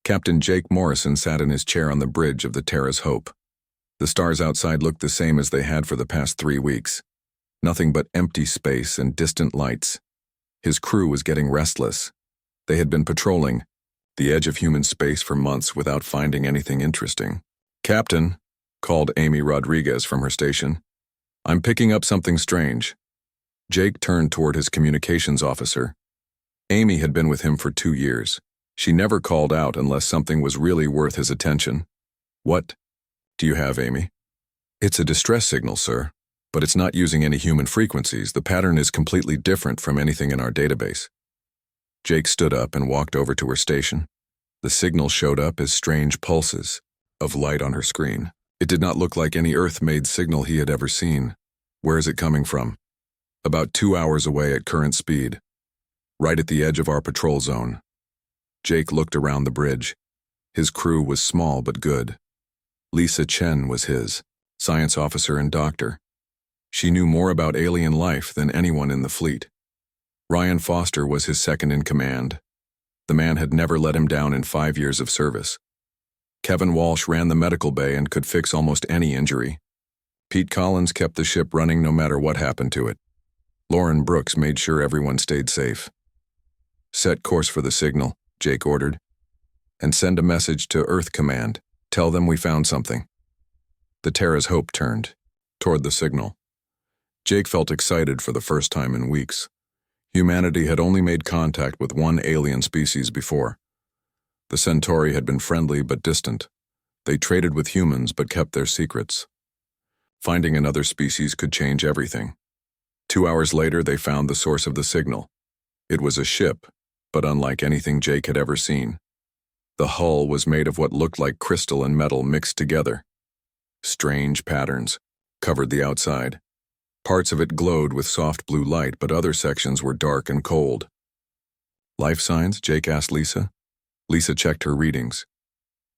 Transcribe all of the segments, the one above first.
Captain Jake Morrison sat in his chair on the bridge of the Terra's Hope. The stars outside looked the same as they had for the past 3 weeks. Nothing but empty space and distant lights. His crew was getting restless. They had been patrolling the edge of human space for months without finding anything interesting. "Captain," called Amy Rodriguez from her station, "I'm picking up something strange." Jake turned toward his communications officer. Amy had been with him for 2 years. She never called out unless something was really worth his attention. "What do you have, Amy?" "It's a distress signal, sir, but it's not using any human frequencies. The pattern is completely different from anything in our database." Jake stood up and walked over to her station. The signal showed up as strange pulses of light on her screen. It did not look like any Earth-made signal he had ever seen. "Where is it coming from?" "About 2 hours away at current speed, right at the edge of our patrol zone." Jake looked around the bridge. His crew was small but good. Lisa Chen was his, science officer and doctor. She knew more about alien life than anyone in the fleet. Ryan Foster was his second in command. The man had never let him down in 5 years of service. Kevin Walsh ran the medical bay and could fix almost any injury. Pete Collins kept the ship running no matter what happened to it. Lauren Brooks made sure everyone stayed safe. "Set course for the signal," Jake ordered, "and send a message to Earth Command. Tell them we found something." The Terra's Hope turned toward the signal. Jake felt excited for the first time in weeks. Humanity had only made contact with one alien species before. The Centauri had been friendly but distant. They traded with humans but kept their secrets. Finding another species could change everything. 2 hours later, they found the source of the signal. It was a ship, but unlike anything Jake had ever seen. The hull was made of what looked like crystal and metal mixed together. Strange patterns covered the outside. Parts of it glowed with soft blue light, but other sections were dark and cold. "Life signs?" Jake asked Lisa. Lisa checked her readings.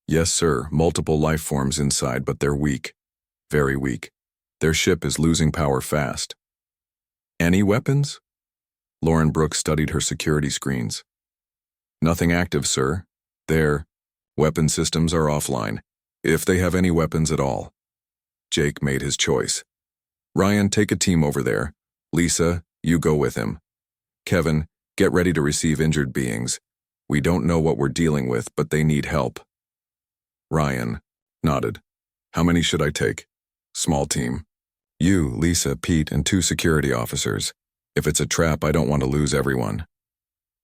"Yes, sir, multiple life forms inside, but they're weak. Very weak. Their ship is losing power fast." "Any weapons?" Lauren Brooks studied her security screens. "Nothing active, sir. Their weapon systems are offline, if they have any weapons at all." Jake made his choice. "Ryan, take a team over there. Lisa, you go with him. Kevin, get ready to receive injured beings. We don't know what we're dealing with, but they need help." Ryan nodded. "How many should I take?" "Small team. You, Lisa, Pete, and 2 security officers. If it's a trap, I don't want to lose everyone."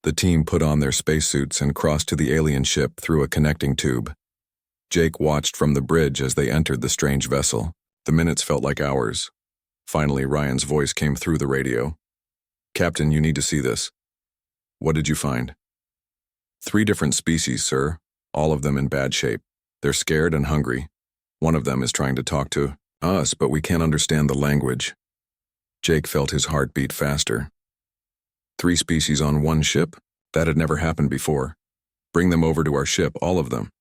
The team put on their spacesuits and crossed to the alien ship through a connecting tube. Jake watched from the bridge as they entered the strange vessel. The minutes felt like hours. Finally, Ryan's voice came through the radio. "Captain, you need to see this." "What did you find?" 3 different species, sir, all of them in bad shape. They're scared and hungry. One of them is trying to talk to us, but we can't understand the language." Jake felt his heart beat faster. 3 species on one ship? That had never happened before. "Bring them over to our ship, all of them.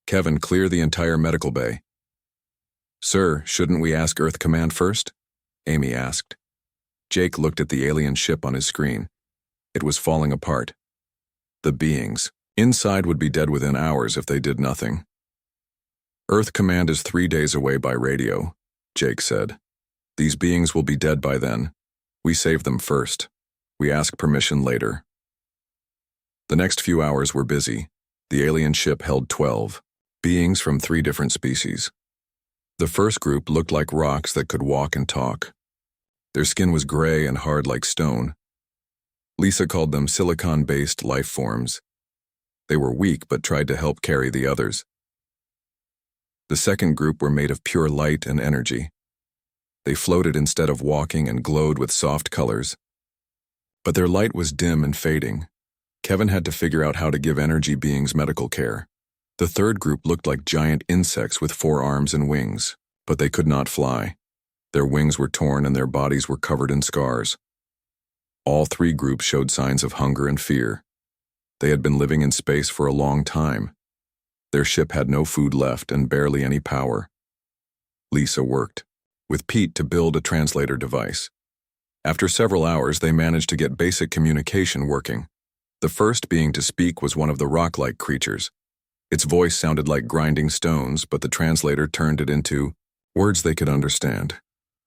Kevin, clear the entire medical bay." "Sir, shouldn't we ask Earth Command first?" Amy asked. Jake looked at the alien ship on his screen. It was falling apart. The beings inside would be dead within hours if they did nothing. "Earth Command is 3 days away by radio," Jake said. "These beings will be dead by then. We save them first. We ask permission later." The next few hours were busy. The alien ship held 12 beings from 3 different species. The first group looked like rocks that could walk and talk. Their skin was gray and hard like stone. Lisa called them silicon-based life forms. They were weak but tried to help carry the others. The second group were made of pure light and energy. They floated instead of walking and glowed with soft colors. But their light was dim and fading. Kevin had to figure out how to give energy beings medical care. The third group looked like giant insects with 4 arms and wings, but they could not fly. Their wings were torn and their bodies were covered in scars. All 3 groups showed signs of hunger and fear. They had been living in space for a long time. Their ship had no food left and barely any power. Lisa worked with Pete to build a translator device. After several hours, they managed to get basic communication working. The first being to speak was one of the rock-like creatures. Its voice sounded like grinding stones, but the translator turned it into words they could understand.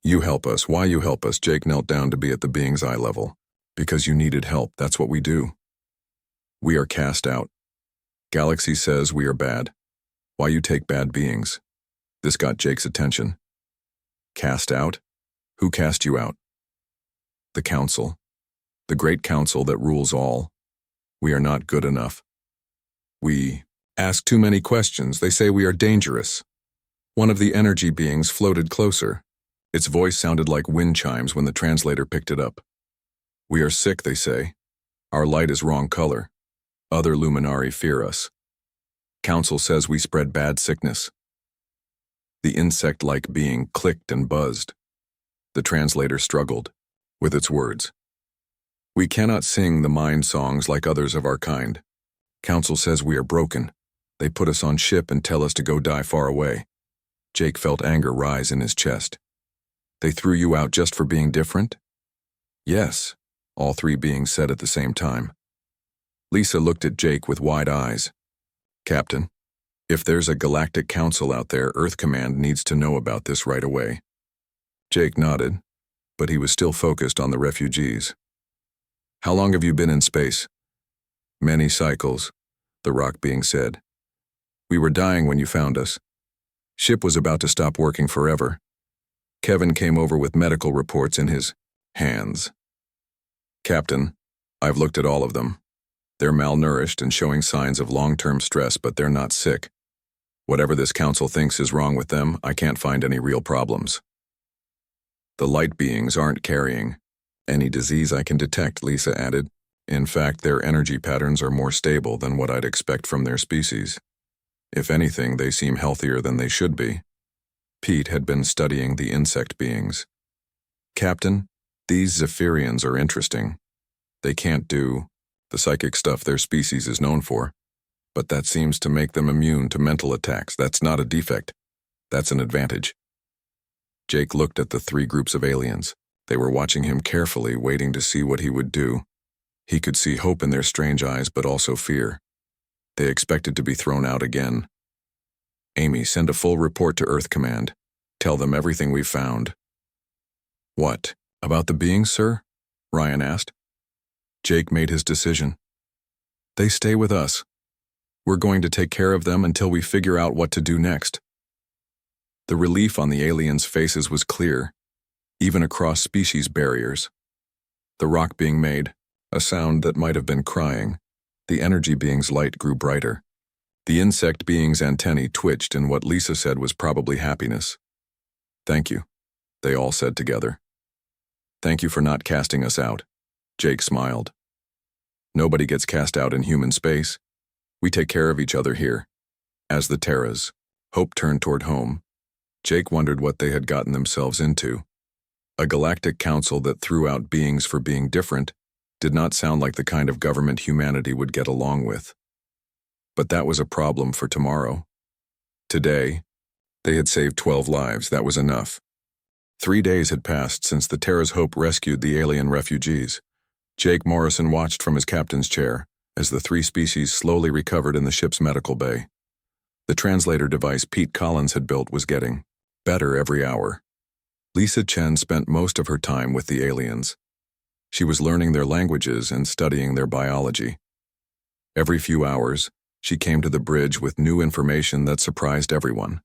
You help us. Why you help us? Jake knelt down to be at the being's eye level. Because you needed help. That's what we do. We are cast out. Galaxy says we are bad. Why you take bad beings? This got Jake's attention. Cast out? Who cast you out? The council. The great council that rules all. We are not good enough. We ask too many questions. They say we are dangerous. One of the energy beings floated closer. Its voice sounded like wind chimes when the translator picked it up. We are sick, they say. Our light is wrong color. Other luminari fear us. Council says we spread bad sickness. The insect-like being clicked and buzzed. The translator struggled with its words. We cannot sing the mind songs like others of our kind. Council says we are broken. They put us on ship and tell us to go die far away. Jake felt anger rise in his chest. They threw you out just for being different? Yes, all three beings said at the same time. Lisa looked at Jake with wide eyes. Captain, if there's a galactic council out there, Earth Command needs to know about this right away. Jake nodded, but he was still focused on the refugees. How long have you been in space? Many cycles, the rock being said. We were dying when you found us. Ship was about to stop working forever. Kevin came over with medical reports in his hands. Captain, I've looked at all of them. They're malnourished and showing signs of long-term stress, but they're not sick. Whatever this council thinks is wrong with them, I can't find any real problems. The light beings aren't carrying any disease I can detect, Lisa added. In fact, their energy patterns are more stable than what I'd expect from their species. If anything, they seem healthier than they should be. Pete had been studying the insect beings. Captain, these Zephyrians are interesting. They can't do the psychic stuff their species is known for, but that seems to make them immune to mental attacks. That's not a defect. That's an advantage. Jake looked at the three groups of aliens. They were watching him carefully, waiting to see what he would do. He could see hope in their strange eyes, but also fear. They expected to be thrown out again. Amy, send a full report to Earth Command. Tell them everything we've found. What? About the beings, sir? Ryan asked. Jake made his decision. They stay with us. We're going to take care of them until we figure out what to do next. The relief on the aliens' faces was clear, even across species barriers. The rock being made, a sound that might have been crying. The energy being's light grew brighter. The insect being's antennae twitched in what Lisa said was probably happiness. Thank you, they all said together. Thank you for not casting us out. Jake smiled. Nobody gets cast out in human space. We take care of each other here. As the Terras, Hope turned toward home. Jake wondered what they had gotten themselves into. A galactic council that threw out beings for being different did not sound like the kind of government humanity would get along with. But that was a problem for tomorrow. Today, they had saved 12 lives. That was enough. 3 days had passed since the Terra's Hope rescued the alien refugees. Jake Morrison watched from his captain's chair as the three species slowly recovered in the ship's medical bay. The translator device Pete Collins had built was getting better every hour. Lisa Chen spent most of her time with the aliens. She was learning their languages and studying their biology. Every few hours, she came to the bridge with new information that surprised everyone.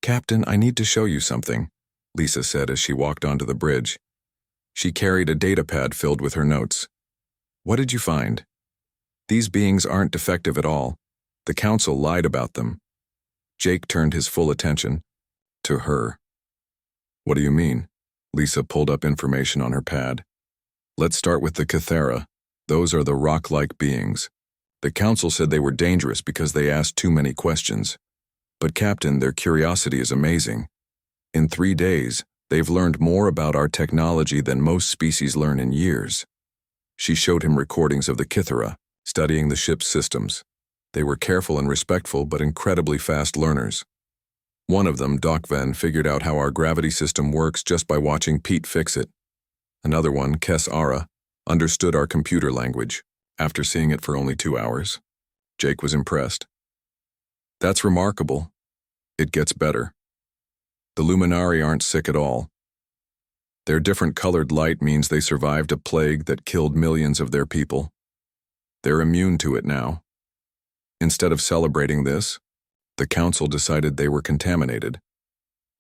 Captain, I need to show you something, Lisa said as she walked onto the bridge. She carried a data pad filled with her notes. What did you find? These beings aren't defective at all. The council lied about them. Jake turned his full attention to her. What do you mean? Lisa pulled up information on her pad. Let's start with the Cathera. Those are the rock-like beings. The council said they were dangerous because they asked too many questions. But Captain, their curiosity is amazing. In 3 days, they've learned more about our technology than most species learn in years. She showed him recordings of the Cathera, studying the ship's systems. They were careful and respectful, but incredibly fast learners. One of them, Doc Ven, figured out how our gravity system works just by watching Pete fix it. Another one, Kes Ara, understood our computer language after seeing it for only 2 hours. Jake was impressed. That's remarkable. It gets better. The Luminari aren't sick at all. Their different colored light means they survived a plague that killed millions of their people. They're immune to it now. Instead of celebrating this, the council decided they were contaminated.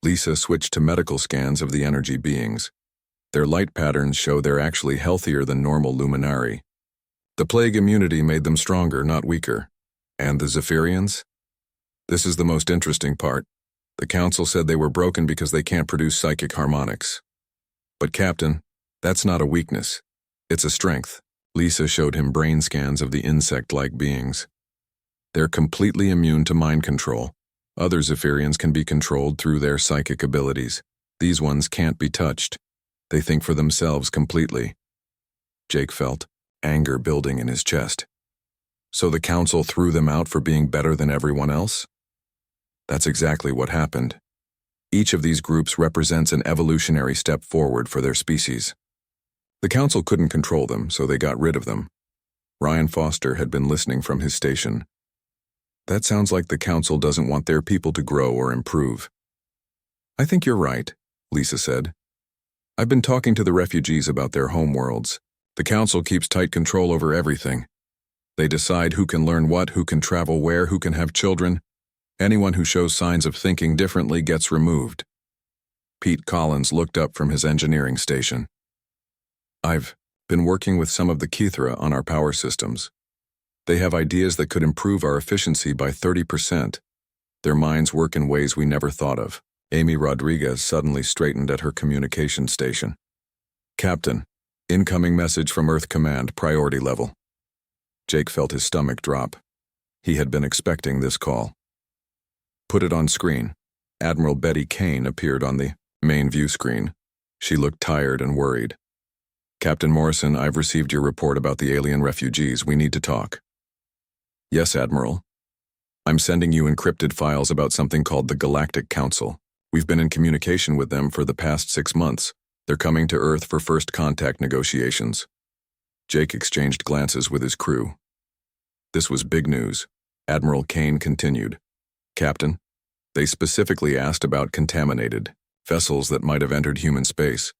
Lisa switched to medical scans of the energy beings. Their light patterns show they're actually healthier than normal Luminari. The plague immunity made them stronger, not weaker. And the Zephyrians? This is the most interesting part. The council said they were broken because they can't produce psychic harmonics. But Captain, that's not a weakness. It's a strength. Lisa showed him brain scans of the insect-like beings. They're completely immune to mind control. Other Zephyrians can be controlled through their psychic abilities. These ones can't be touched. They think for themselves completely. Jake felt anger building in his chest. So the council threw them out for being better than everyone else? That's exactly what happened. Each of these groups represents an evolutionary step forward for their species. The council couldn't control them, so they got rid of them. Ryan Foster had been listening from his station. That sounds like the council doesn't want their people to grow or improve. I think you're right, Lisa said. I've been talking to the refugees about their homeworlds. The council keeps tight control over everything. They decide who can learn what, who can travel where, who can have children. Anyone who shows signs of thinking differently gets removed. Pete Collins looked up from his engineering station. I've been working with some of the Kithra on our power systems. They have ideas that could improve our efficiency by 30%. Their minds work in ways we never thought of. Amy Rodriguez suddenly straightened at her communication station. Captain, incoming message from Earth Command, priority level. Jake felt his stomach drop. He had been expecting this call. Put it on screen. Admiral Betty Kane appeared on the main view screen. She looked tired and worried. Captain Morrison, I've received your report about the alien refugees. We need to talk. Yes, Admiral. I'm sending you encrypted files about something called the Galactic Council. We've been in communication with them for the past 6 months. They're coming to Earth for first contact negotiations. Jake exchanged glances with his crew. This was big news. Admiral Kane continued. Captain, they specifically asked about contaminated vessels that might have entered human space.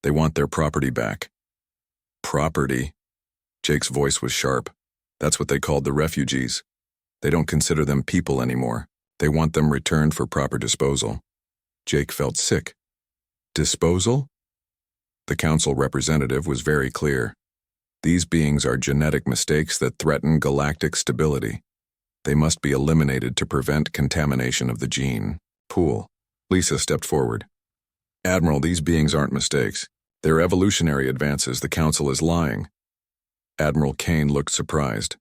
They want their property back. Property? Jake's voice was sharp. That's what they called the refugees. They don't consider them people anymore. They want them returned for proper disposal. Jake felt sick. Disposal? The council representative was very clear. These beings are genetic mistakes that threaten galactic stability. They must be eliminated to prevent contamination of the gene pool. Lisa stepped forward. Admiral, these beings aren't mistakes. They're evolutionary advances. The council is lying. Admiral Kane looked surprised.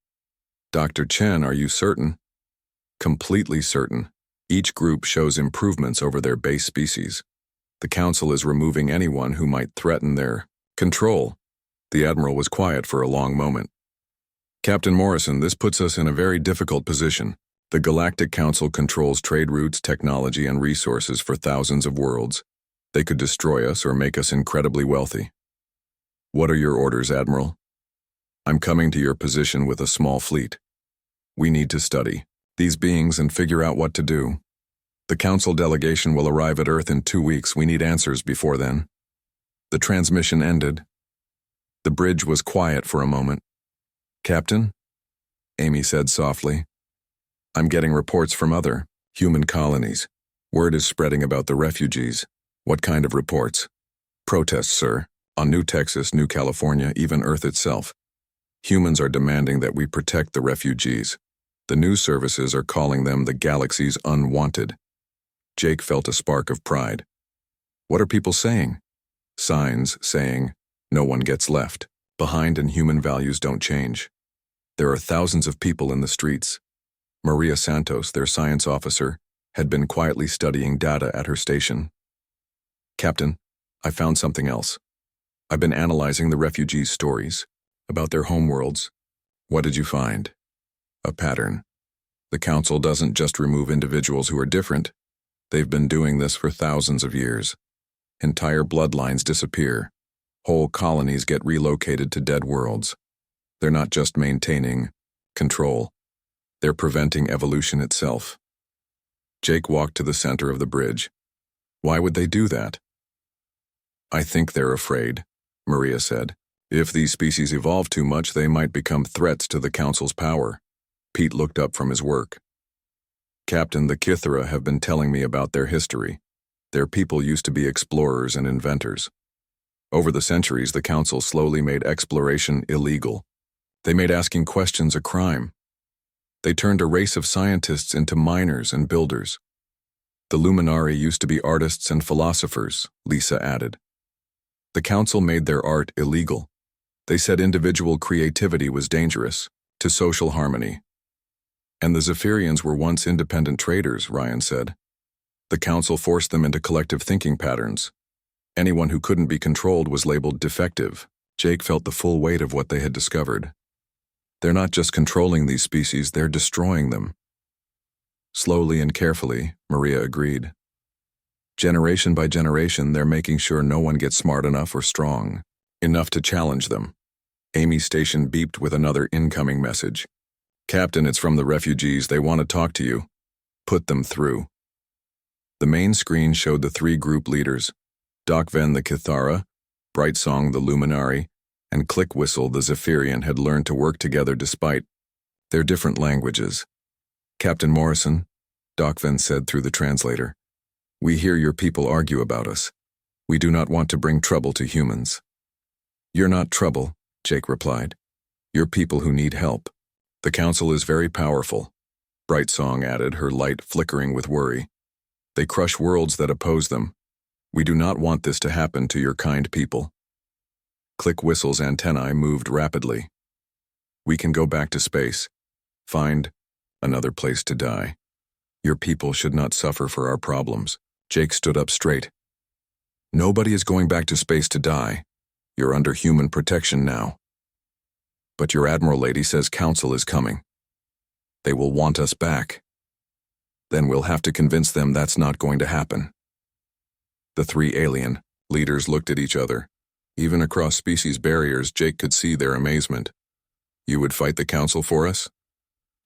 Dr. Chen, are you certain? Completely certain. Each group shows improvements over their base species. The council is removing anyone who might threaten their control. The Admiral was quiet for a long moment. Captain Morrison, this puts us in a very difficult position. The Galactic Council controls trade routes, technology, and resources for thousands of worlds. They could destroy us or make us incredibly wealthy. What are your orders, Admiral? I'm coming to your position with a small fleet. We need to study these beings and figure out what to do. The Council delegation will arrive at Earth in 2 weeks. We need answers before then. The transmission ended. The bridge was quiet for a moment. Captain? Amy said softly. I'm getting reports from other human colonies. Word is spreading about the refugees. What kind of reports? Protests, sir. On New Texas, New California, even Earth itself. Humans are demanding that we protect the refugees. The news services are calling them the galaxy's unwanted. Jake felt a spark of pride. What are people saying? Signs saying, no one gets left behind and human values don't change. There are thousands of people in the streets. Maria Santos, their science officer, had been quietly studying data at her station. Captain, I found something else. I've been analyzing the refugees' stories about their homeworlds. What did you find? A pattern. The Council doesn't just remove individuals who are different. They've been doing this for thousands of years. Entire bloodlines disappear. Whole colonies get relocated to dead worlds. They're not just maintaining control. They're preventing evolution itself. Jake walked to the center of the bridge. Why would they do that? I think they're afraid, Maria said. If these species evolve too much, they might become threats to the Council's power. Pete looked up from his work. Captain, the Kithara have been telling me about their history. Their people used to be explorers and inventors. Over the centuries, the Council slowly made exploration illegal. They made asking questions a crime. They turned a race of scientists into miners and builders. The Luminari used to be artists and philosophers, Lisa added. The Council made their art illegal. They said individual creativity was dangerous to social harmony. And the Zephyrians were once independent traders, Ryan said. The Council forced them into collective thinking patterns. Anyone who couldn't be controlled was labeled defective. Jake felt the full weight of what they had discovered. They're not just controlling these species, they're destroying them. Slowly and carefully, Maria agreed. Generation by generation, they're making sure no one gets smart enough or strong enough to challenge them. Amy's station beeped with another incoming message. Captain, it's from the refugees. They want to talk to you. Put them through. The main screen showed the three group leaders, Doc Ven the Kithara, Brightsong the Luminari, and Click Whistle the Zephyrian had learned to work together despite their different languages. Captain Morrison, Doc Ven said through the translator, we hear your people argue about us. We do not want to bring trouble to humans. You're not trouble, Jake replied. You're people who need help. The Council is very powerful, Brightsong added, her light flickering with worry. They crush worlds that oppose them. We do not want this to happen to your kind people. Click Whistle's antennae moved rapidly. We can go back to space. Find another place to die. Your people should not suffer for our problems. Jake stood up straight. Nobody is going back to space to die. You're under human protection now. But your Admiral lady says Council is coming. They will want us back. Then we'll have to convince them that's not going to happen. The three alien leaders looked at each other. Even across species barriers, Jake could see their amazement. You would fight the Council for us?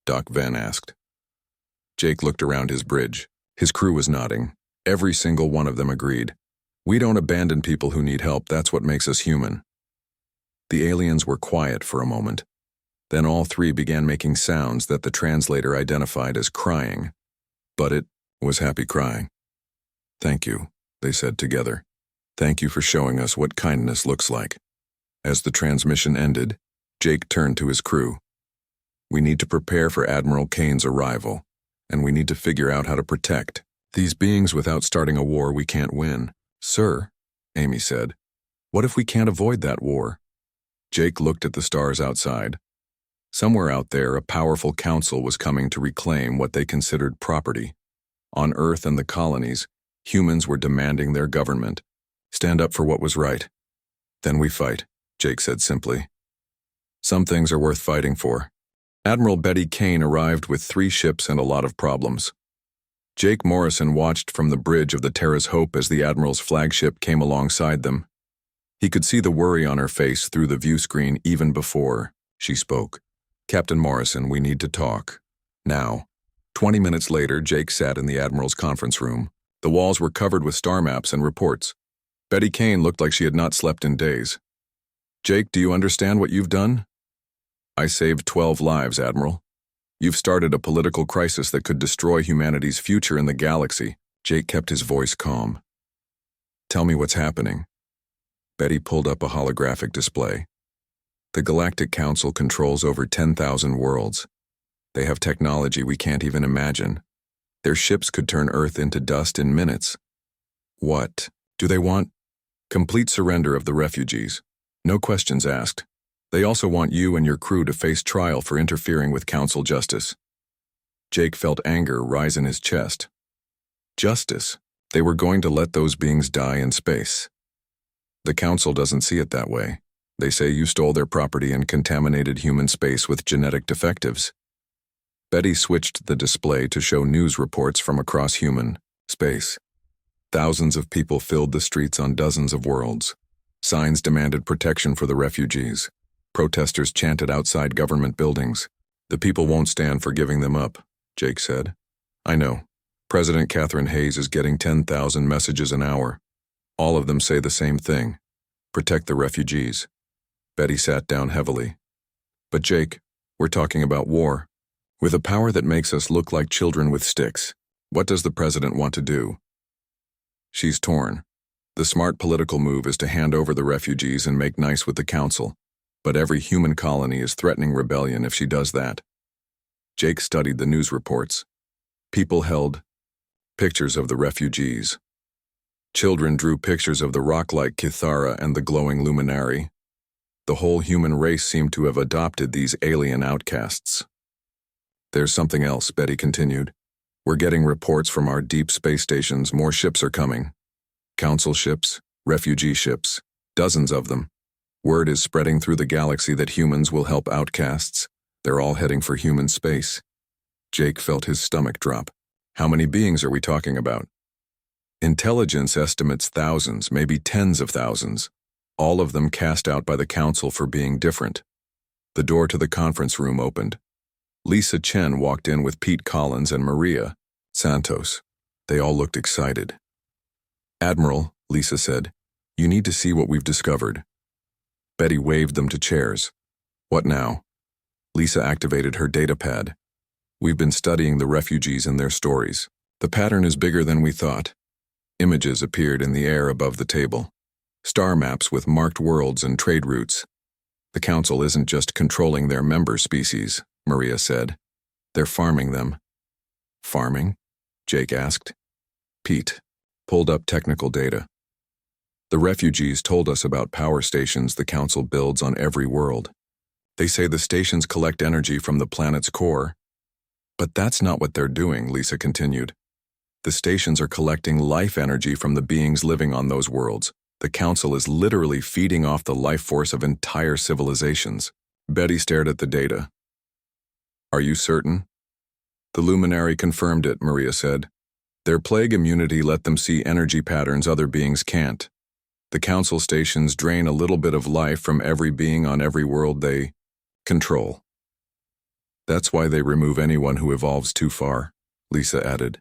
Doc Ven asked. Jake looked around his bridge. His crew was nodding. Every single one of them agreed. We don't abandon people who need help, that's what makes us human. The aliens were quiet for a moment. Then all three began making sounds that the translator identified as crying. But it was happy crying. Thank you, they said together. Thank you for showing us what kindness looks like. As the transmission ended, Jake turned to his crew. We need to prepare for Admiral Kane's arrival, and we need to figure out how to protect these beings without starting a war we can't win. Sir, Amy said, what if we can't avoid that war? Jake looked at the stars outside. Somewhere out there, a powerful council was coming to reclaim what they considered property. On Earth and the colonies, humans were demanding their government. Stand up for what was right. Then we fight, Jake said simply. Some things are worth fighting for. Admiral Betty Kane arrived with 3 ships and a lot of problems. Jake Morrison watched from the bridge of the Terra's Hope as the Admiral's flagship came alongside them. He could see the worry on her face through the view screen even before she spoke. Captain Morrison, we need to talk. Now. 20 minutes later, Jake sat in the Admiral's conference room. The walls were covered with star maps and reports. Betty Kane looked like she had not slept in days. Jake, do you understand what you've done? I saved 12 lives, Admiral. You've started a political crisis that could destroy humanity's future in the galaxy. Jake kept his voice calm. Tell me what's happening. Betty pulled up a holographic display. The Galactic Council controls over 10,000 worlds. They have technology we can't even imagine. Their ships could turn Earth into dust in minutes. What do they want? Complete surrender of the refugees. No questions asked. They also want you and your crew to face trial for interfering with Council justice. Jake felt anger rise in his chest. Justice? They were going to let those beings die in space. The Council doesn't see it that way. They say you stole their property and contaminated human space with genetic defectives. Betty switched the display to show news reports from across human space. Thousands of people filled the streets on dozens of worlds. Signs demanded protection for the refugees. Protesters chanted outside government buildings. The people won't stand for giving them up, Jake said. I know. President Catherine Hayes is getting 10,000 messages an hour. All of them say the same thing. Protect the refugees. Betty sat down heavily. But Jake, we're talking about war. With a power that makes us look like children with sticks, what does the president want to do? She's torn. The smart political move is to hand over the refugees and make nice with the council, but every human colony is threatening rebellion if she does that. Jake studied the news reports. People held pictures of the refugees. Children drew pictures of the rock-like Kithara and the glowing luminary. The whole human race seemed to have adopted these alien outcasts. There's something else, Betty continued. We're getting reports from our deep space stations. More ships are coming. Council ships, refugee ships, dozens of them. Word is spreading through the galaxy that humans will help outcasts. They're all heading for human space. Jake felt his stomach drop. How many beings are we talking about? Intelligence estimates thousands, maybe tens of thousands. All of them cast out by the council for being different. The door to the conference room opened. Lisa Chen walked in with Pete Collins and Maria Santos. They all looked excited. Admiral, Lisa said, you need to see what we've discovered. Betty waved them to chairs. What now? Lisa activated her datapad. We've been studying the refugees and their stories. The pattern is bigger than we thought. Images appeared in the air above the table. Star maps with marked worlds and trade routes. The council isn't just controlling their member species, Maria said. They're farming them. Farming? Jake asked. Pete pulled up technical data. The refugees told us about power stations the council builds on every world. They say the stations collect energy from the planet's core. But that's not what they're doing, Lisa continued. The stations are collecting life energy from the beings living on those worlds. The council is literally feeding off the life force of entire civilizations. Betty stared at the data. Are you certain? The luminary confirmed it, Maria said. Their plague immunity let them see energy patterns other beings can't. The council stations drain a little bit of life from every being on every world they control. That's why they remove anyone who evolves too far, Lisa added.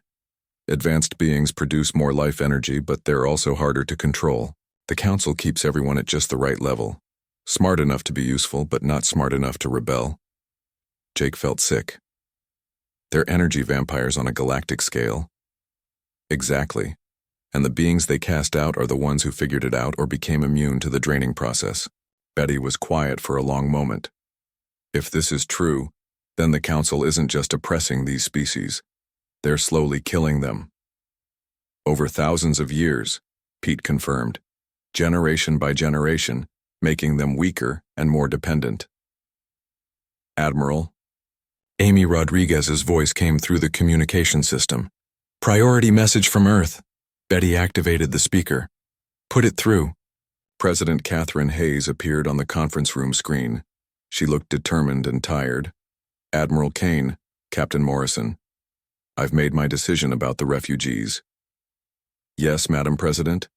Advanced beings produce more life energy, but they're also harder to control. The council keeps everyone at just the right level. Smart enough to be useful, but not smart enough to rebel. Jake felt sick. They're energy vampires on a galactic scale. Exactly. And the beings they cast out are the ones who figured it out or became immune to the draining process. Betty was quiet for a long moment. If this is true, then the council isn't just oppressing these species. They're slowly killing them. Over thousands of years, Pete confirmed, generation by generation, making them weaker and more dependent. Admiral. Amy Rodriguez's voice came through the communication system. Priority message from Earth. Betty activated the speaker. Put it through. President Catherine Hayes appeared on the conference room screen. She looked determined and tired. Admiral Kane, Captain Morrison. I've made my decision about the refugees. Yes, Madam President.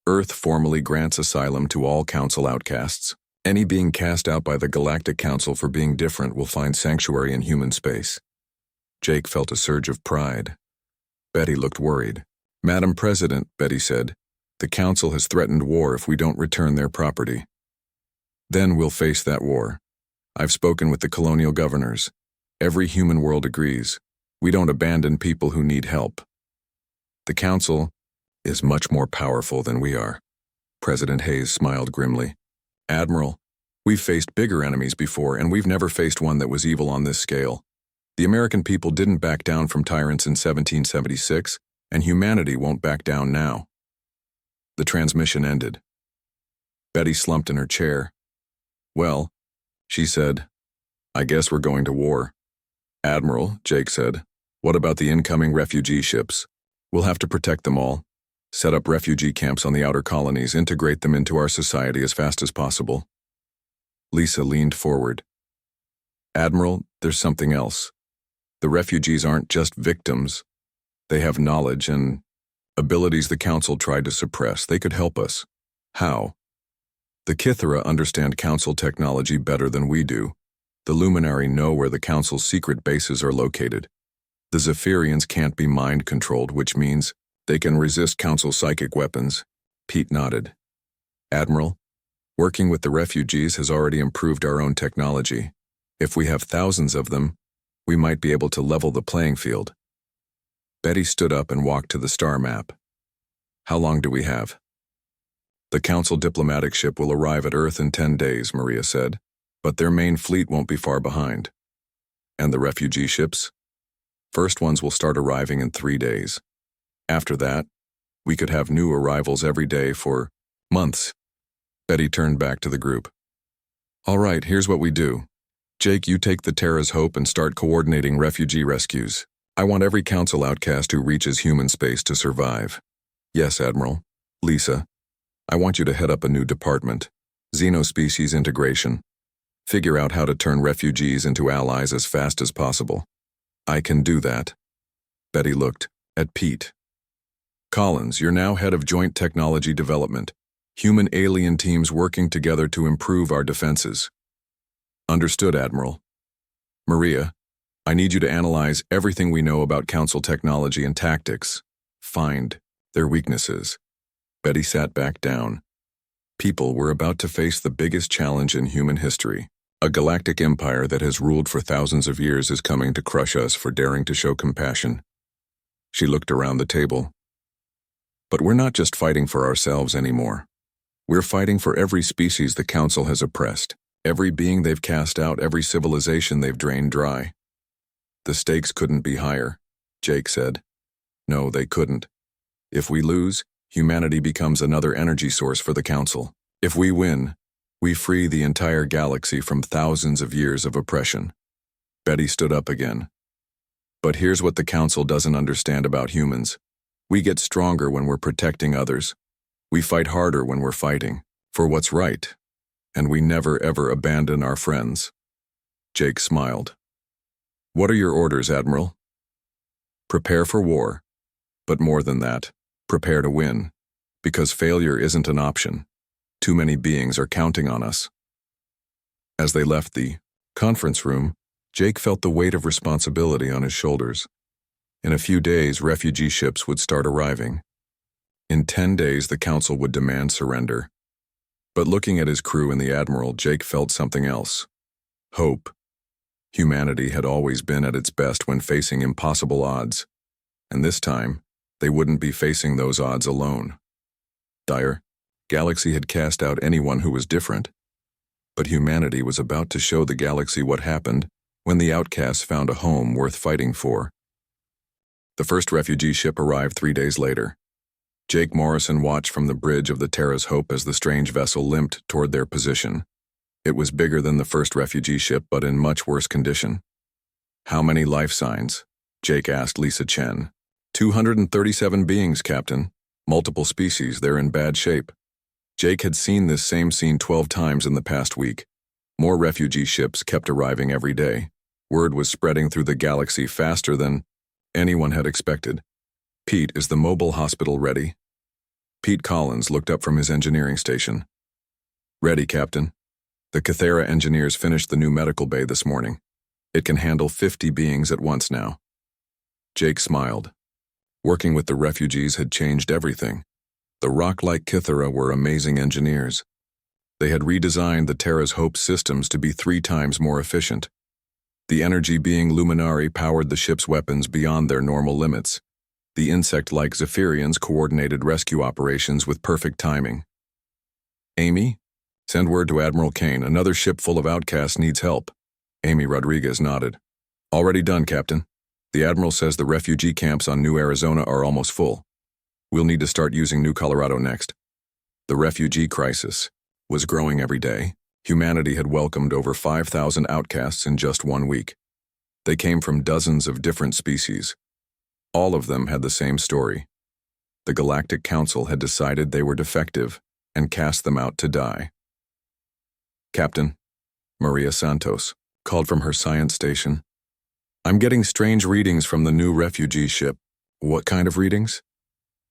Earth formally grants asylum to all council outcasts. Any being cast out by the Galactic Council for being different will find sanctuary in human space. Jake felt a surge of pride. Betty looked worried. Madam President, Betty said, the council has threatened war if we don't return their property. Then we'll face that war. I've spoken with the colonial governors. Every human world agrees. We don't abandon people who need help. The council is much more powerful than we are. President Hayes smiled grimly. Admiral, we've faced bigger enemies before, and we've never faced one that was evil on this scale. The American people didn't back down from tyrants in 1776, and humanity won't back down now. The transmission ended. Betty slumped in her chair. Well, she said, I guess we're going to war. Admiral, Jake said, what about the incoming refugee ships? We'll have to protect them all. Set up refugee camps on the outer colonies, integrate them into our society as fast as possible. Lisa leaned forward. Admiral, there's something else. The refugees aren't just victims. They have knowledge and abilities the council tried to suppress. They could help us. How? The Kithara understand council technology better than we do. The Luminari know where the Council's secret bases are located. The Zephyrians can't be mind-controlled, which means they can resist Council psychic weapons. Pete nodded. Admiral, working with the refugees has already improved our own technology. If we have thousands of them, we might be able to level the playing field. Betty stood up and walked to the star map. How long do we have? The Council diplomatic ship will arrive at Earth in 10 days, Maria said, but their main fleet won't be far behind. And the refugee ships? First ones will start arriving in 3 days. After that, we could have new arrivals every day for months. Betty turned back to the group. All right, here's what we do. Jake, you take the Terra's Hope and start coordinating refugee rescues. I want every Council outcast who reaches human space to survive. Yes, Admiral. Lisa, I want you to head up a new department, Xenospecies Integration. Figure out how to turn refugees into allies as fast as possible. I can do that. Betty looked at Pete. Collins, you're now head of Joint Technology Development. Human-alien teams working together to improve our defenses. Understood, Admiral. Maria, I need you to analyze everything we know about Council technology and tactics. Find their weaknesses. Betty sat back down. People were about to face the biggest challenge in human history. A galactic empire that has ruled for thousands of years is coming to crush us for daring to show compassion. She looked around the table. But we're not just fighting for ourselves anymore. We're fighting for every species the Council has oppressed, every being they've cast out, every civilization they've drained dry. The stakes couldn't be higher, Jake said. No, they couldn't. If we lose, humanity becomes another energy source for the Council. If we win, we free the entire galaxy from thousands of years of oppression. Betty stood up again. But here's what the Council doesn't understand about humans. We get stronger when we're protecting others. We fight harder when we're fighting for what's right. And we never ever abandon our friends. Jake smiled. What are your orders, Admiral? Prepare for war. But more than that, prepare to win. Because failure isn't an option. Too many beings are counting on us. As they left the conference room, Jake felt the weight of responsibility on his shoulders. In a few days, refugee ships would start arriving. In 10 days, the Council would demand surrender. But looking at his crew and the Admiral, Jake felt something else. Hope. Humanity had always been at its best when facing impossible odds. And this time, they wouldn't be facing those odds alone. Dire, Galaxy had cast out anyone who was different. But humanity was about to show the galaxy what happened when the outcasts found a home worth fighting for. The first refugee ship arrived 3 days later. Jake Morrison watched from the bridge of the Terra's Hope as the strange vessel limped toward their position. It was bigger than the first refugee ship, but in much worse condition. How many life signs? Jake asked Lisa Chen. 237 beings, Captain. Multiple species, they're in bad shape. Jake had seen this same scene 12 times in the past week. More refugee ships kept arriving every day. Word was spreading through the galaxy faster than anyone had expected. Pete, is the mobile hospital ready? Pete Collins looked up from his engineering station. Ready, Captain. The Cathera engineers finished the new medical bay this morning. It can handle 50 beings at once now. Jake smiled. Working with the refugees had changed everything. The rock-like Cathera were amazing engineers. They had redesigned the Terra's Hope systems to be 3 times more efficient. The energy being Luminari powered the ship's weapons beyond their normal limits. The insect-like Zephyrians coordinated rescue operations with perfect timing. Amy? Send word to Admiral Kane. Another ship full of outcasts needs help. Amy Rodriguez nodded. Already done, Captain. The Admiral says the refugee camps on New Arizona are almost full. We'll need to start using New Colorado next. The refugee crisis was growing every day. Humanity had welcomed over 5,000 outcasts in just 1 week. They came from dozens of different species. All of them had the same story. The Galactic Council had decided they were defective and cast them out to die. Captain, Maria Santos called from her science station. I'm getting strange readings from the new refugee ship. What kind of readings?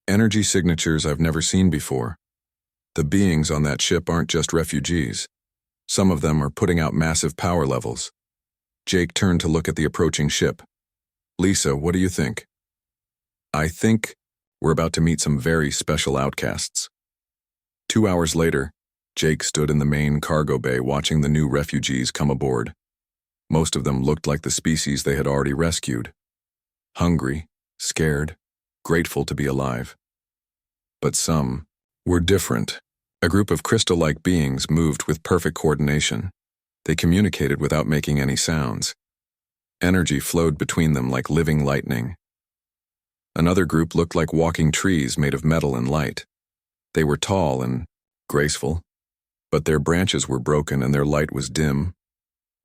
Energy signatures I've never seen before. The beings on that ship aren't just refugees. Some of them are putting out massive power levels. Jake turned to look at the approaching ship. Lisa, what do you think? I think we're about to meet some very special outcasts. 2 hours later, Jake stood in the main cargo bay watching the new refugees come aboard. Most of them looked like the species they had already rescued. Hungry, scared, grateful to be alive. But some were different. A group of crystal-like beings moved with perfect coordination. They communicated without making any sounds. Energy flowed between them like living lightning. Another group looked like walking trees made of metal and light. They were tall and graceful, but their branches were broken and their light was dim.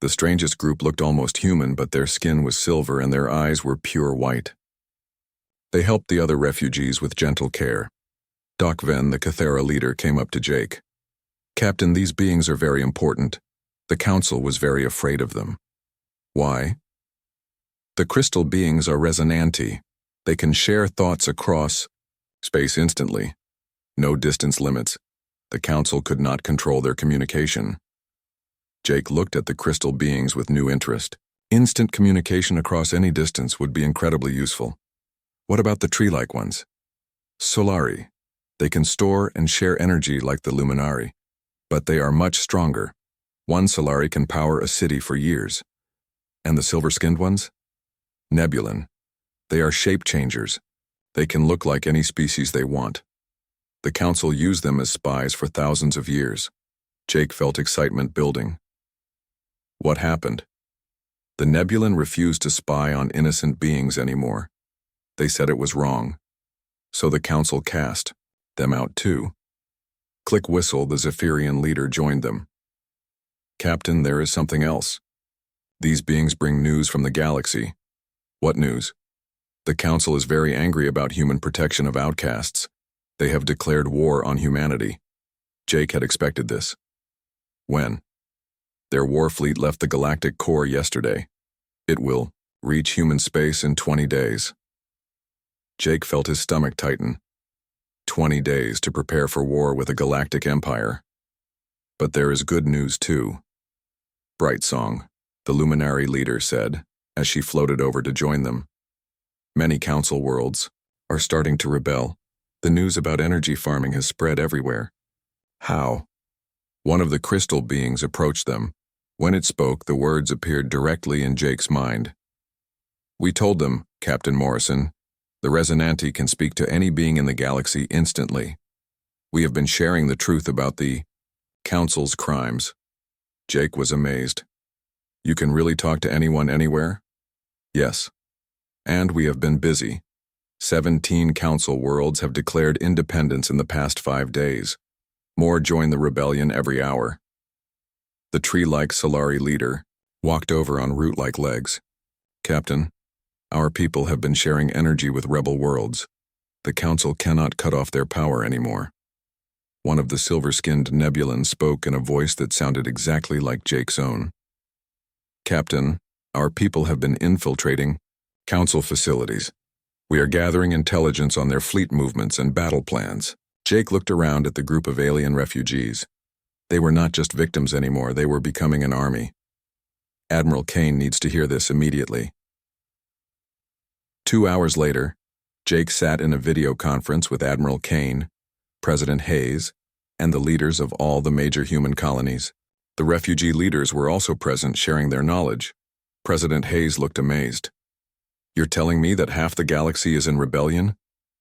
The strangest group looked almost human, but their skin was silver and their eyes were pure white. They helped the other refugees with gentle care. Doc Venn, the Cathera leader, came up to Jake. Captain, these beings are very important. The council was very afraid of them. Why? The crystal beings are resonanti. They can share thoughts across space instantly. No distance limits. The council could not control their communication. Jake looked at the crystal beings with new interest. Instant communication across any distance would be incredibly useful. What about the tree-like ones? Solari. They can store and share energy like the Luminari, but they are much stronger. One Solari can power a city for years. And the silver-skinned ones? Nebulan. They are shape changers. They can look like any species they want. The council used them as spies for thousands of years. Jake felt excitement building. What happened? The Nebulan refused to spy on innocent beings anymore. They said it was wrong. So the council cast them out too. Click Whistle, the Zephyrian leader, joined them. Captain, there is something else. These beings bring news from the galaxy. What news? The council is very angry about human protection of outcasts. They have declared war on humanity. Jake had expected this. When? Their war fleet left the Galactic core yesterday. It will reach human space in 20 days. Jake felt his stomach tighten. 20 days to prepare for war with a galactic empire. But there is good news too. Bright Song, the Luminary leader, said, as she floated over to join them. Many council worlds are starting to rebel. The news about energy farming has spread everywhere. How? One of the crystal beings approached them. When it spoke, the words appeared directly in Jake's mind. We told them, Captain Morrison, the Resonanti can speak to any being in the galaxy instantly. We have been sharing the truth about the Council's crimes. Jake was amazed. You can really talk to anyone anywhere? Yes. And we have been busy. 17 Council worlds have declared independence in the past 5 days. More join the rebellion every hour. The tree-like Solari leader walked over on root-like legs. Captain, our people have been sharing energy with rebel worlds. The Council cannot cut off their power anymore. One of the silver-skinned Nebulans spoke in a voice that sounded exactly like Jake's own. Captain, our people have been infiltrating Council facilities. We are gathering intelligence on their fleet movements and battle plans. Jake looked around at the group of alien refugees. They were not just victims anymore, they were becoming an army. Admiral Kane needs to hear this immediately. 2 hours later, Jake sat in a video conference with Admiral Kane, President Hayes, and the leaders of all the major human colonies. The refugee leaders were also present, sharing their knowledge. President Hayes looked amazed. You're telling me that half the galaxy is in rebellion?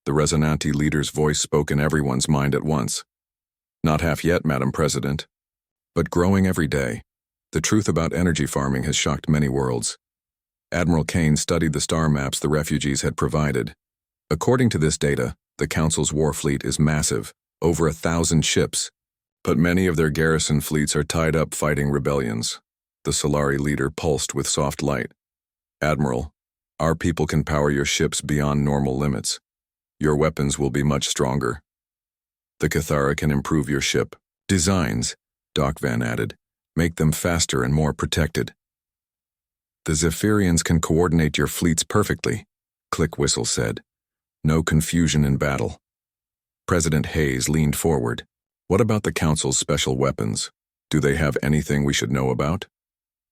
The Resonanti leader's voice spoke in everyone's mind at once. Not half yet, Madam President, but growing every day. The truth about energy farming has shocked many worlds. Admiral Kane studied the star maps the refugees had provided. According to this data, the Council's war fleet is massive, over 1,000 ships, but many of their garrison fleets are tied up fighting rebellions. The Solari leader pulsed with soft light. Admiral, our people can power your ships beyond normal limits. Your weapons will be much stronger. The Cathara can improve your ship designs, Doc Van added, make them faster and more protected. The Zephyrians can coordinate your fleets perfectly, Click Whistle said. No confusion in battle. President Hayes leaned forward. What about the Council's special weapons? Do they have anything we should know about?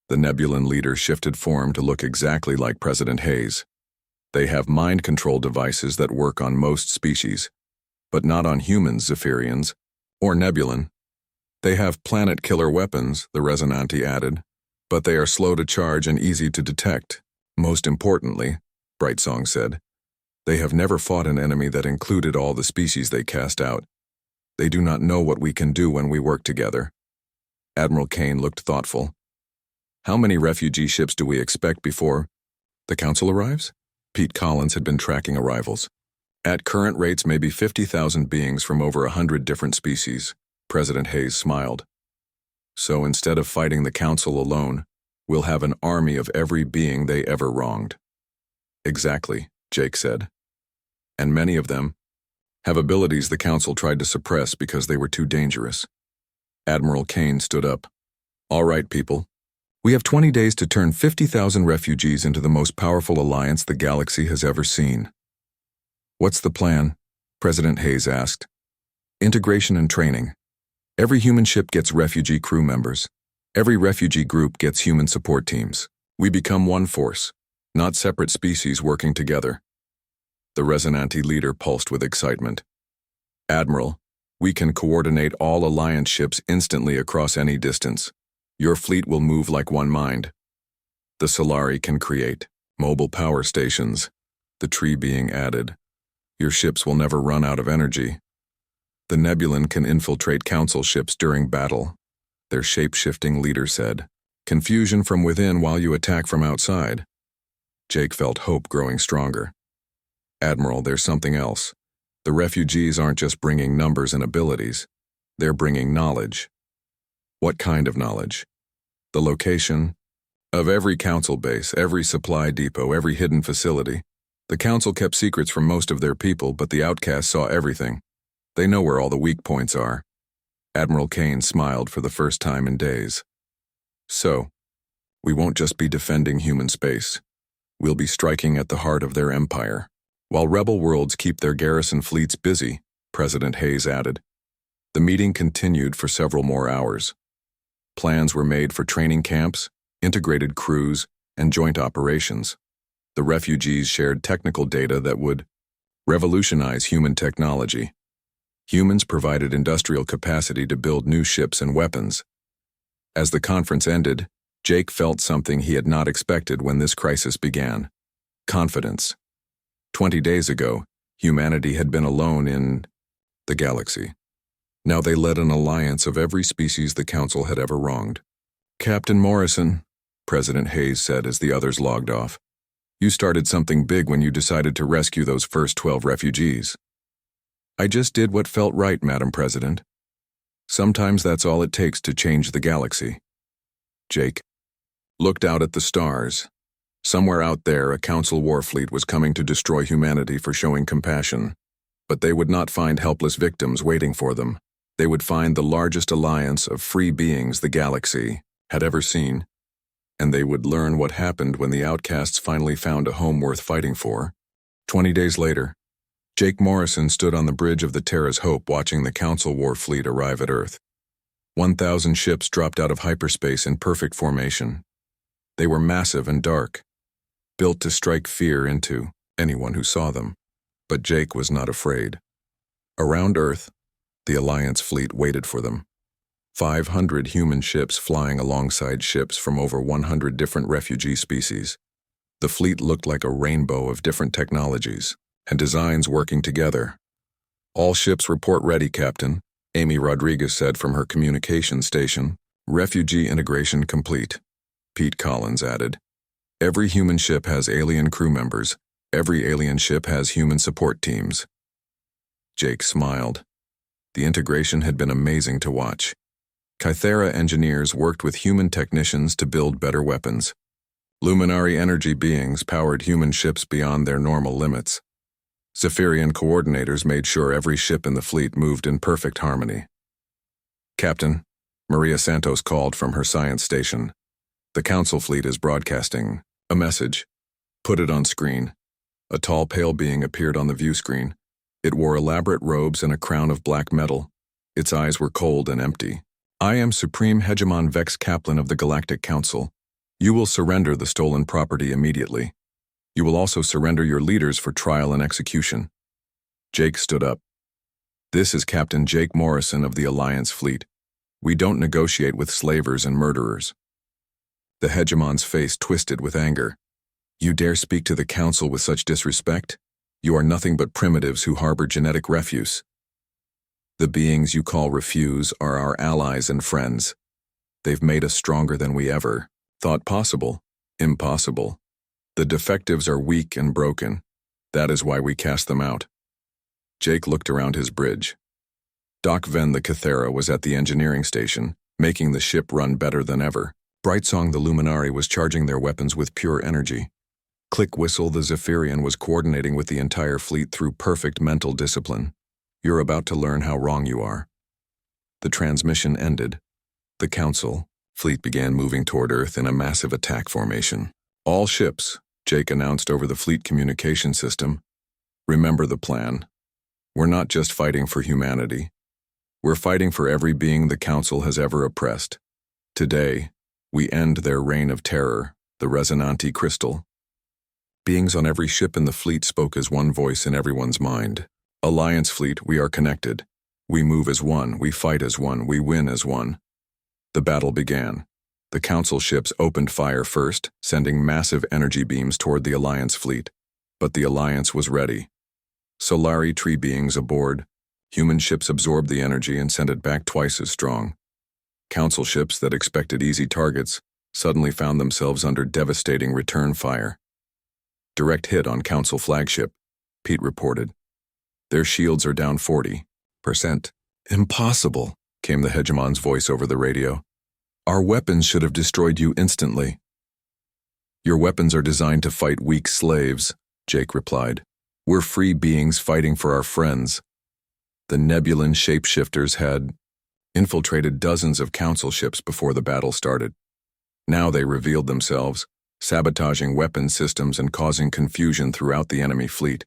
The Nebulan leader shifted form to look exactly like President Hayes. They have mind control devices that work on most species, but not on humans, Zephyrians, or Nebulan. They have planet-killer weapons, the Resonanti added, but they are slow to charge and easy to detect. Most importantly, Brightsong said, they have never fought an enemy that included all the species they cast out. They do not know what we can do when we work together. Admiral Kane looked thoughtful. How many refugee ships do we expect before the Council arrives? Pete Collins had been tracking arrivals. At current rates, maybe 50,000 beings from over 100 different species. President Hayes smiled. So instead of fighting the Council alone, we'll have an army of every being they ever wronged. Exactly, Jake said. And many of them have abilities the Council tried to suppress because they were too dangerous. Admiral Kane stood up. All right, people. We have 20 days to turn 50,000 refugees into the most powerful alliance the galaxy has ever seen. What's the plan? President Hayes asked. Integration and training. Every human ship gets refugee crew members. Every refugee group gets human support teams. We become one force, not separate species working together. The Resonanti leader pulsed with excitement. Admiral, we can coordinate all alliance ships instantly across any distance. Your fleet will move like one mind. The Solari can create mobile power stations, the tree being added. Your ships will never run out of energy. The Nebulan can infiltrate Council ships during battle, their shape-shifting leader said. Confusion from within while you attack from outside. Jake felt hope growing stronger. Admiral, there's something else. The refugees aren't just bringing numbers and abilities. They're bringing knowledge. What kind of knowledge? The location of every Council base, every supply depot, every hidden facility. The Council kept secrets from most of their people, but the outcasts saw everything. They know where all the weak points are. Admiral Kane smiled for the first time in days. So, we won't just be defending human space. We'll be striking at the heart of their empire. While rebel worlds keep their garrison fleets busy, President Hayes added. The meeting continued for several more hours. Plans were made for training camps, integrated crews, and joint operations. The refugees shared technical data that would revolutionize human technology. Humans provided industrial capacity to build new ships and weapons. As the conference ended, Jake felt something he had not expected when this crisis began. Confidence. 20 days ago, humanity had been alone in the galaxy. Now they led an alliance of every species the Council had ever wronged. Captain Morrison, President Hayes said as the others logged off, you started something big when you decided to rescue those first 12 refugees. I just did what felt right, Madam President. Sometimes that's all it takes to change the galaxy. Jake looked out at the stars. Somewhere out there, a Council warfleet was coming to destroy humanity for showing compassion. But they would not find helpless victims waiting for them. They would find the largest alliance of free beings the galaxy had ever seen. And they would learn what happened when the outcasts finally found a home worth fighting for. 20 days later, Jake Morrison stood on the bridge of the Terra's Hope watching the Council warfleet arrive at Earth. 1,000 ships dropped out of hyperspace in perfect formation. They were massive and dark, built to strike fear into anyone who saw them. But Jake was not afraid. Around Earth, the Alliance fleet waited for them. 500 human ships flying alongside ships from over 100 different refugee species. The fleet looked like a rainbow of different technologies and designs working together. All ships report ready, Captain, Amy Rodriguez said from her communication station. Refugee integration complete. Pete Collins added. Every human ship has alien crew members. Every alien ship has human support teams. Jake smiled. The integration had been amazing to watch. Kythera engineers worked with human technicians to build better weapons. Luminary energy beings powered human ships beyond their normal limits. Zephyrian coordinators made sure every ship in the fleet moved in perfect harmony. Captain, Maria Santos called from her science station. The Council fleet is broadcasting a message. Put it on screen. A tall, pale being appeared on the view screen. It wore elaborate robes and a crown of black metal. Its eyes were cold and empty. I am Supreme Hegemon Vex Kaplan of the Galactic Council. You will surrender the stolen property immediately. You will also surrender your leaders for trial and execution. Jake stood up. This is Captain Jake Morrison of the Alliance Fleet. We don't negotiate with slavers and murderers. The hegemon's face twisted with anger. You dare speak to the council with such disrespect? You are nothing but primitives who harbor genetic refuse. The beings you call refuse are our allies and friends. They've made us stronger than we ever thought possible. Impossible. The defectives are weak and broken. That is why we cast them out. Jake looked around his bridge. Doc Ven the Cathera was at the engineering station, making the ship run better than ever. Brightsong the Luminari was charging their weapons with pure energy. Click Whistle the Zephyrian was coordinating with the entire fleet through perfect mental discipline. You're about to learn how wrong you are. The transmission ended. The Council fleet began moving toward Earth in a massive attack formation. All ships, Jake announced over the fleet communication system. Remember the plan. We're not just fighting for humanity. We're fighting for every being the Council has ever oppressed. Today, we end their reign of terror, the Resonanti Crystal. Beings on every ship in the fleet spoke as one voice in everyone's mind. Alliance Fleet, we are connected. We move as one, we fight as one, we win as one. The battle began. The Council ships opened fire first, sending massive energy beams toward the Alliance fleet. But the Alliance was ready. Solari tree beings aboard. Human ships absorbed the energy and sent it back twice as strong. Council ships that expected easy targets suddenly found themselves under devastating return fire. Direct hit on Council flagship, Pete reported. Their shields are down 40%. Impossible, came the hegemon's voice over the radio. Our weapons should have destroyed you instantly. Your weapons are designed to fight weak slaves, Jake replied. We're free beings fighting for our friends. The Nebulan shapeshifters had infiltrated dozens of Council ships before the battle started. Now they revealed themselves, sabotaging weapon systems and causing confusion throughout the enemy fleet.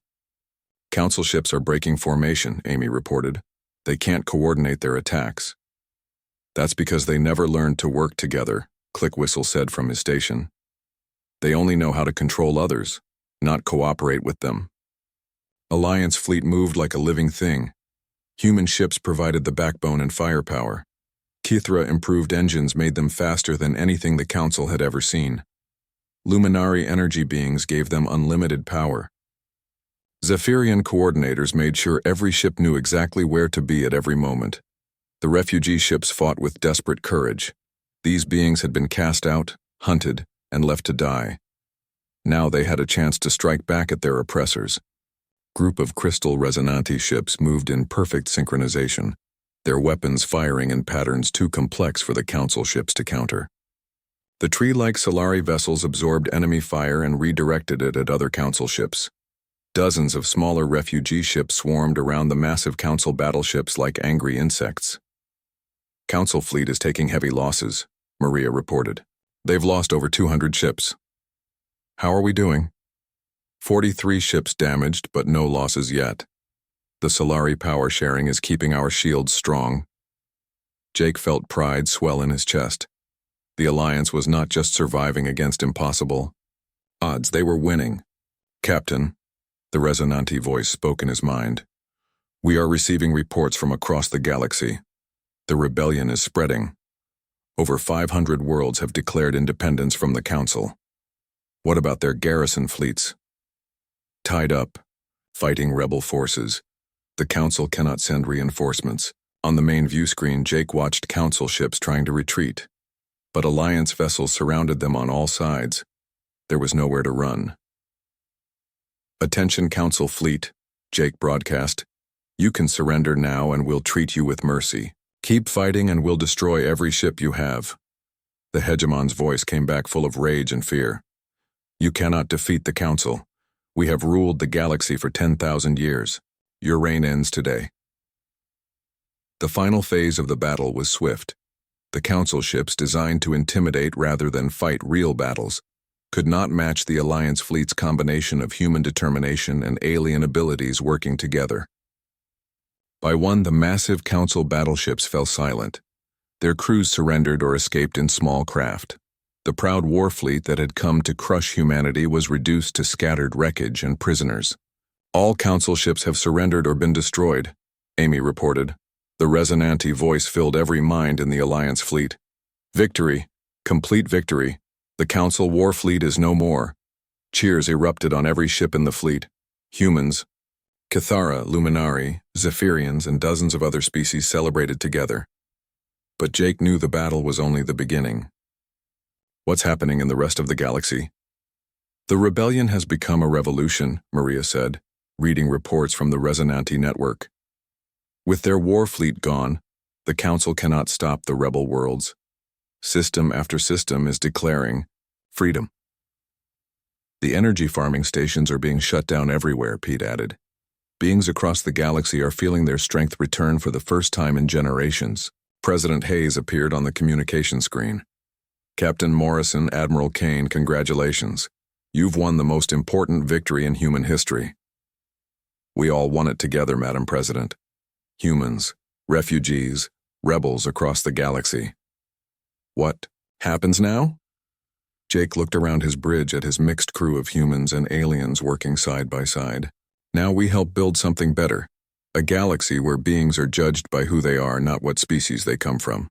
Council ships are breaking formation, Amy reported. They can't coordinate their attacks. That's because they never learned to work together, Click Whistle said from his station. They only know how to control others, not cooperate with them. Alliance fleet moved like a living thing. Human ships provided the backbone and firepower. Kithra improved engines made them faster than anything the Council had ever seen. Luminari energy beings gave them unlimited power. Zephyrian coordinators made sure every ship knew exactly where to be at every moment. The refugee ships fought with desperate courage. These beings had been cast out, hunted, and left to die. Now they had a chance to strike back at their oppressors. Group of crystal Resonanti ships moved in perfect synchronization, their weapons firing in patterns too complex for the Council ships to counter. The tree-like Solari vessels absorbed enemy fire and redirected it at other Council ships. Dozens of smaller refugee ships swarmed around the massive Council battleships like angry insects. Council fleet is taking heavy losses, Maria reported. They've lost over 200 ships. How are we doing? 43 ships damaged, but no losses yet. The Solari power sharing is keeping our shields strong. Jake felt pride swell in his chest. The Alliance was not just surviving against impossible odds, they were winning. Captain, the Resonanti voice spoke in his mind. We are receiving reports from across the galaxy. The rebellion is spreading. Over 500 worlds have declared independence from the Council. What about their garrison fleets? Tied up, fighting rebel forces. The Council cannot send reinforcements. On the main view screen, Jake watched Council ships trying to retreat. But Alliance vessels surrounded them on all sides. There was nowhere to run. Attention Council fleet, Jake broadcast. You can surrender now and we'll treat you with mercy. Keep fighting and we'll destroy every ship you have. The hegemon's voice came back full of rage and fear. You cannot defeat the Council. We have ruled the galaxy for 10,000 years. Your reign ends today. The final phase of the battle was swift. The Council ships, designed to intimidate rather than fight real battles, could not match the Alliance fleet's combination of human determination and alien abilities working together. By one, the massive Council battleships fell silent. Their crews surrendered or escaped in small craft. The proud war fleet that had come to crush humanity was reduced to scattered wreckage and prisoners. All council ships have surrendered or been destroyed, Amy reported. The resonant voice filled every mind in the Alliance fleet. Victory, complete victory. The council war fleet is no more. Cheers erupted on every ship in the fleet. Humans, Cathara, Luminari, Zephyrians, and dozens of other species celebrated together. But Jake knew the battle was only the beginning. What's happening in the rest of the galaxy? The rebellion has become a revolution, Maria said, reading reports from the Resonanti network. With their war fleet gone, the Council cannot stop the rebel worlds. System after system is declaring freedom. The energy farming stations are being shut down everywhere, Pete added. Beings across the galaxy are feeling their strength return for the first time in generations. President Hayes appeared on the communication screen. Captain Morrison, Admiral Kane, congratulations. You've won the most important victory in human history. We all won it together, Madam President. Humans, refugees, rebels across the galaxy. What happens now? Jake looked around his bridge at his mixed crew of humans and aliens working side by side. Now we help build something better. A galaxy where beings are judged by who they are, not what species they come from.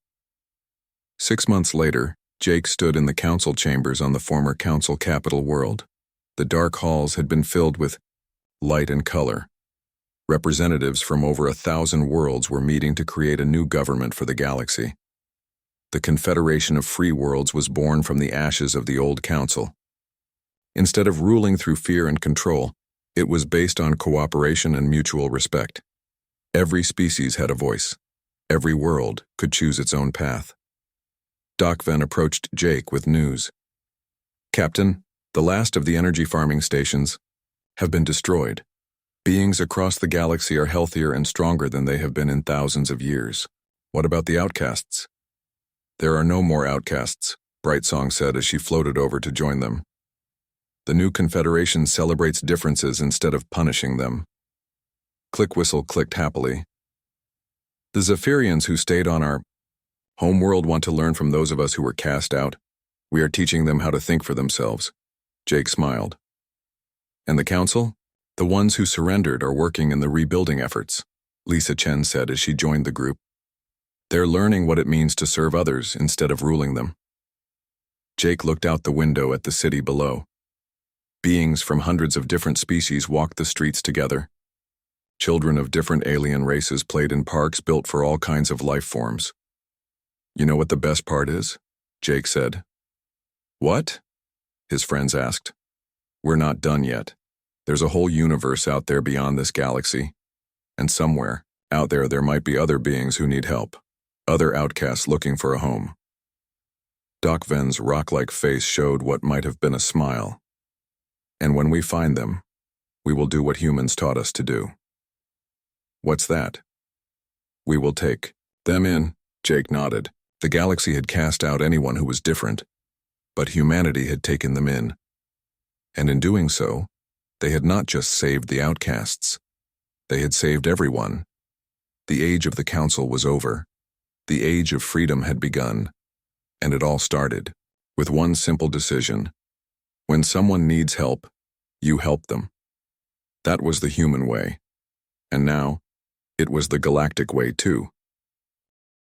6 months later, Jake stood in the council chambers on the former council capital world. The dark halls had been filled with light and color. Representatives from over 1,000 worlds were meeting to create a new government for the galaxy. The Confederation of Free Worlds was born from the ashes of the old council. Instead of ruling through fear and control, it was based on cooperation and mutual respect. Every species had a voice. Every world could choose its own path. Doc Venn approached Jake with news. Captain, the last of the energy farming stations have been destroyed. Beings across the galaxy are healthier and stronger than they have been in thousands of years. What about the outcasts? There are no more outcasts, Brightsong said as she floated over to join them. The new Confederation celebrates differences instead of punishing them. Clickwhistle clicked happily. The Zephyrians who stayed on our homeworld want to learn from those of us who were cast out. We are teaching them how to think for themselves. Jake smiled. And the Council? The ones who surrendered are working in the rebuilding efforts, Lisa Chen said as she joined the group. They're learning what it means to serve others instead of ruling them. Jake looked out the window at the city below. Beings from hundreds of different species walked the streets together. Children of different alien races played in parks built for all kinds of life forms. You know what the best part is? Jake said. What? His friends asked. We're not done yet. There's a whole universe out there beyond this galaxy. And somewhere, out there might be other beings who need help. Other outcasts looking for a home. Doc Venn's rock-like face showed what might have been a smile. And when we find them, we will do what humans taught us to do. What's that? We will take them in, Jake nodded. The galaxy had cast out anyone who was different, but humanity had taken them in. And in doing so, they had not just saved the outcasts. They had saved everyone. The age of the Council was over. The age of freedom had begun. And it all started with one simple decision. When someone needs help, you help them. That was the human way. And now, it was the galactic way too.